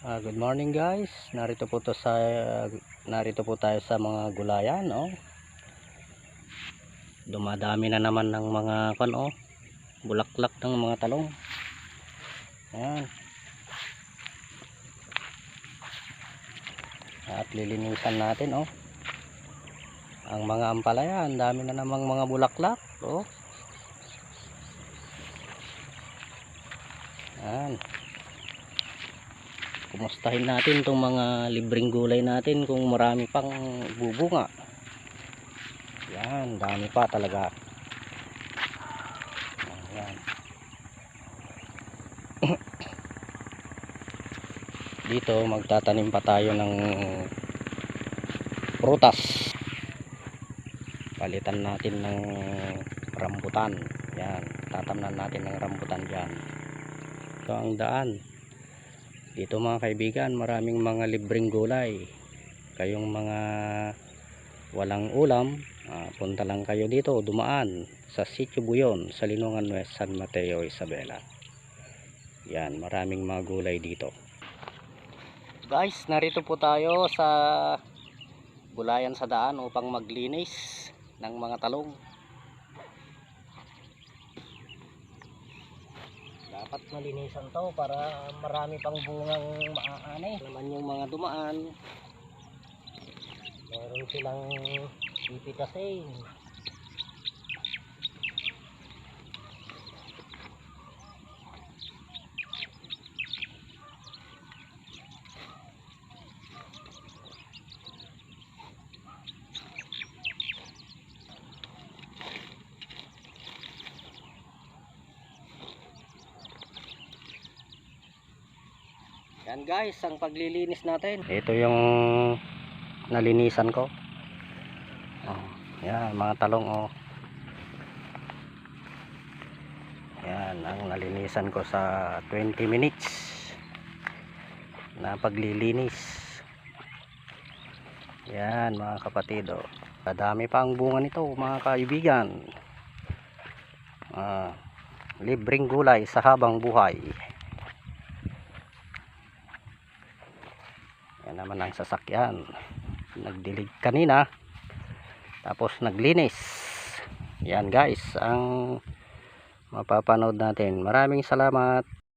Good morning guys. Narito po tayo sa mga gulayan, oh. Dumadami na naman ng mga bulaklak ng mga talong. Ayan. At lilinisan natin, oh. Ang mga ampalaya, ang dami na namang mga bulaklak, oh. Ayan. Kumustahin natin itong mga libreng gulay natin kung marami pang bubunga. Yan, dami pa talaga. Yan. Dito magtatanim pa tayo ng prutas. Palitan natin ng rambutan. Yan, tatamnan natin ng rambutan dyan. Ito ang daan. Dito mga kaibigan, maraming mga libreng gulay. Kayong mga walang ulam, punta lang kayo dito, dumaan sa Sitio Buyon, sa Linungan West, San Mateo, Isabela. Yan, maraming mga gulay dito. Guys, narito po tayo sa gulayan sa daan upang maglinis ng mga talong. Dapat malinisan to para marami pang bungang maaani. Naman yung mga dumaan, meron silang pipitasin. Yan guys, ang paglilinis natin. Ito yung nalinisan ko. Yan, mga talong, oh. Yan, ang nalinisan ko sa 20 minutes na paglilinis. Yan mga kapatid, oh. Kadami pa ang bunga nito mga kaibigan. Libreng gulay sa habang buhay. Yan naman ang sasakyan. Nagdilig kanina, tapos naglinis. Yan guys ang mapapanood natin. Maraming salamat.